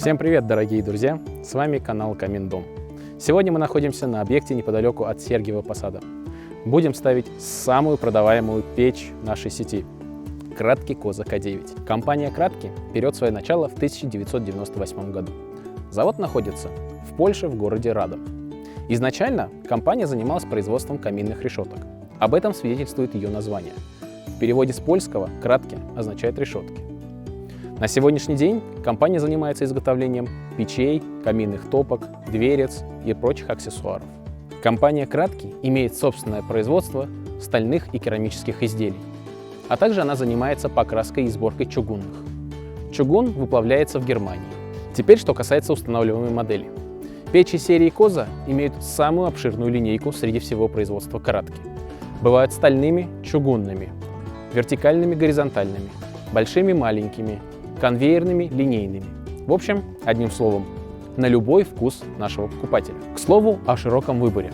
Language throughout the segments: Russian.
Всем привет, дорогие друзья! С вами канал Камин-Дом. Сегодня мы находимся на объекте неподалеку от Сергиева Посада. Будем ставить самую продаваемую печь нашей сети – Кратки Коза К9. Компания Кратки берет свое начало в 1998 году. Завод находится в Польше, в городе Радом. Изначально компания занималась производством каминных решеток. Об этом свидетельствует ее название. В переводе с польского «кратки» означает решетки. На сегодняшний день компания занимается изготовлением печей, каминных топок, дверец и прочих аксессуаров. Компания Кратки имеет собственное производство стальных и керамических изделий, а также она занимается покраской и сборкой чугунных. Чугун выплавляется в Германии. Теперь, что касается устанавливаемой модели. Печи серии Коза имеют самую обширную линейку среди всего производства Кратки. Бывают стальными, чугунными, вертикальными, горизонтальными, большими, маленькими, конвейерными, линейными. В общем, одним словом, на любой вкус нашего покупателя. К слову о широком выборе.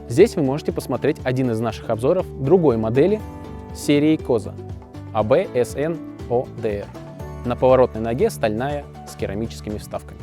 Здесь вы можете посмотреть один из наших обзоров другой модели серии Коза AB-SN-ODR. На поворотной ноге стальная с керамическими вставками.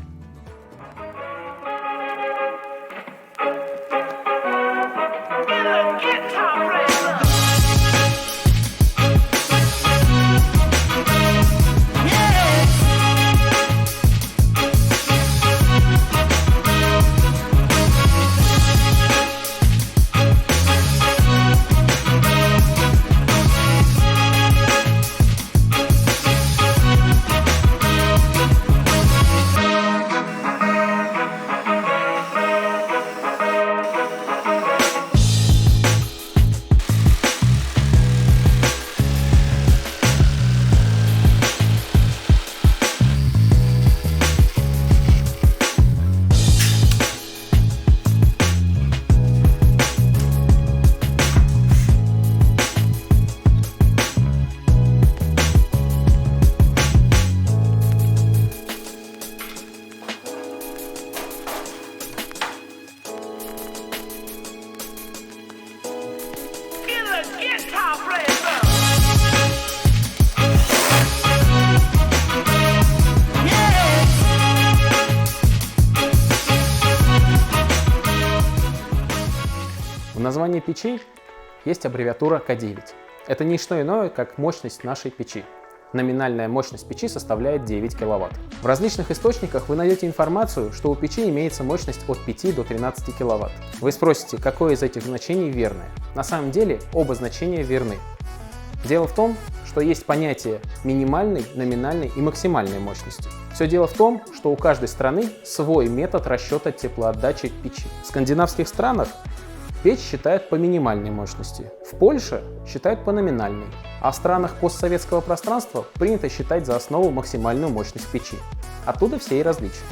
В названии печей есть аббревиатура К9. Это не что иное, как мощность нашей печи. Номинальная мощность печи составляет 9 кВт. В различных источниках вы найдете информацию, что у печи имеется мощность от 5 до 13 кВт. Вы спросите, какое из этих значений верное? На самом деле оба значения верны. Дело в том, что есть понятие минимальной, номинальной и максимальной мощности. Все дело в том, что у каждой страны свой метод расчета теплоотдачи печи. В скандинавских странах печь считают по минимальной мощности, в Польше считают по номинальной, а в странах постсоветского пространства принято считать за основу максимальную мощность печи. Оттуда все и различия.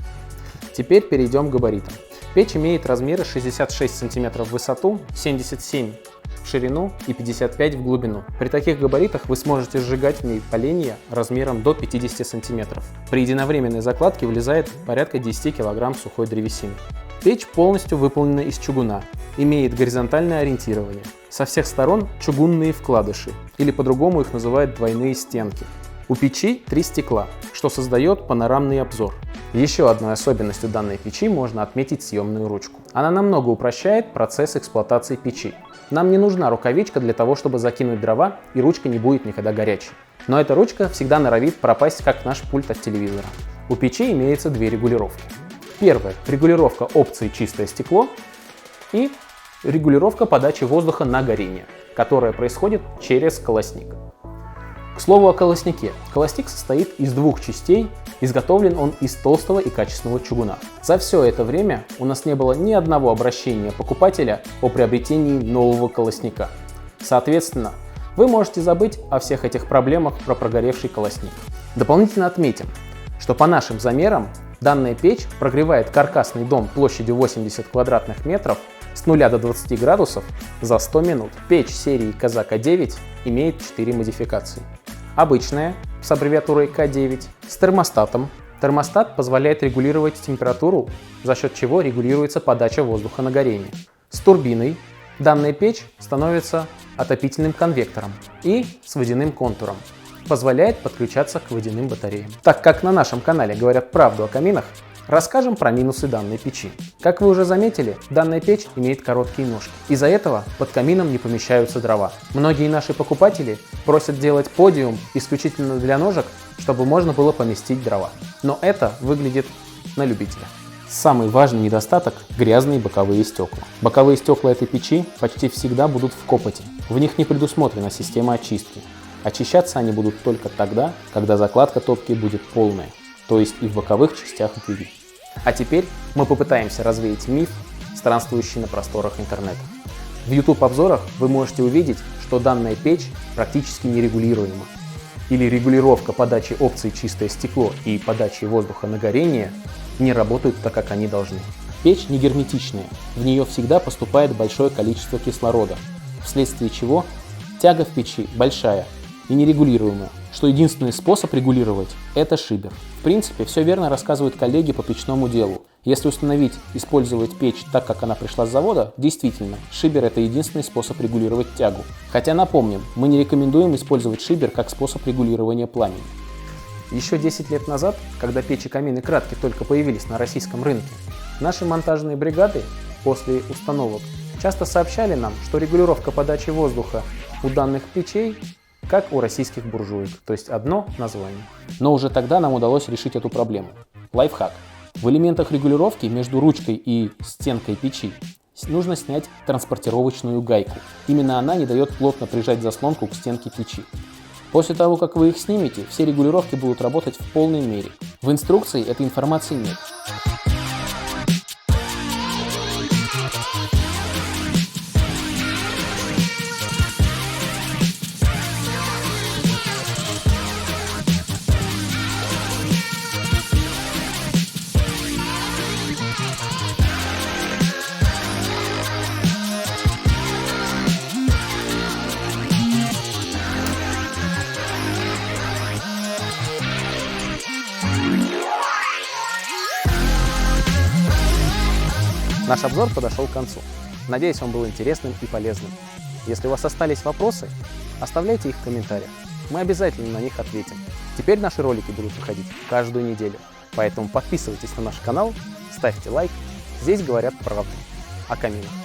Теперь перейдем к габаритам. Печь имеет размеры 66 см в высоту, 77 в ширину и 55 в глубину. При таких габаритах вы сможете сжигать в ней поленья размером до 50 см. При единовременной закладке влезает порядка 10 кг сухой древесины. Печь полностью выполнена из чугуна, имеет горизонтальное ориентирование. Со всех сторон чугунные вкладыши, или по-другому их называют двойные стенки. У печи 3 стекла, что создает панорамный обзор. Еще одной особенностью данной печи можно отметить съемную ручку. Она намного упрощает процесс эксплуатации печи. Нам не нужна рукавичка для того, чтобы закинуть дрова, и ручка не будет никогда горячей. Но эта ручка всегда норовит пропасть, как наш пульт от телевизора. У печи имеется две регулировки. Первая – регулировка опции «Чистое стекло» и регулировка подачи воздуха на горение, которая происходит через колосник. К слову о колоснике. Колосник состоит из двух частей, изготовлен он из толстого и качественного чугуна. За все это время у нас не было ни одного обращения покупателя о приобретении нового колосника. Соответственно, вы можете забыть о всех этих проблемах про прогоревший колосник. Дополнительно отметим, что по нашим замерам данная печь прогревает каркасный дом площадью 80 квадратных метров с 0 до 20 градусов за 100 минут. Печь серии Коза К9 имеет 4 модификации. Обычная с аббревиатурой К9 с термостатом. Термостат позволяет регулировать температуру, за счет чего регулируется подача воздуха на горение. С турбиной данная печь становится отопительным конвектором и с водяным контуром. позволяет подключаться к водяным батареям. Так как на нашем канале говорят правду о каминах, расскажем про минусы данной печи. Как вы уже заметили, данная печь имеет короткие ножки. Из-за этого под камином не помещаются дрова. Многие наши покупатели просят делать подиум исключительно для ножек, чтобы можно было поместить дрова. Но это выглядит на любителя. Самый важный недостаток – грязные боковые стекла. Боковые стекла этой печи почти всегда будут в копоти. В них не предусмотрена система очистки. Очищаться они будут только тогда, когда закладка топки будет полная, то есть и в боковых частях двери. А теперь мы попытаемся развеять миф, странствующий на просторах интернета. В YouTube-обзорах вы можете увидеть, что данная печь практически нерегулируема. Или регулировка подачи опций «Чистое стекло» и подачи воздуха на горение не работают так, как они должны. Печь не герметичная, в нее всегда поступает большое количество кислорода, вследствие чего тяга в печи большая и нерегулируемая, что единственный способ регулировать – это шибер. В принципе, все верно рассказывают коллеги по печному делу. Если установить, использовать печь так, как она пришла с завода, действительно, шибер – это единственный способ регулировать тягу. Хотя напомним, мы не рекомендуем использовать шибер как способ регулирования пламени. Еще 10 лет назад, когда печи, камины, кратки только появились на российском рынке, наши монтажные бригады после установок часто сообщали нам, что регулировка подачи воздуха у данных печей как у российских буржуек, то есть одно название. Но уже тогда нам удалось решить эту проблему. Лайфхак. В элементах регулировки между ручкой и стенкой печи нужно снять транспортировочную гайку. Именно она не дает плотно прижать заслонку к стенке печи. После того, как вы их снимете, все регулировки будут работать в полной мере. В инструкции этой информации нет. Наш обзор подошел к концу. Надеюсь, он был интересным и полезным. Если у вас остались вопросы, оставляйте их в комментариях. Мы обязательно на них ответим. Теперь наши ролики будут выходить каждую неделю. Поэтому подписывайтесь на наш канал, ставьте лайк. Здесь говорят правду о каминах.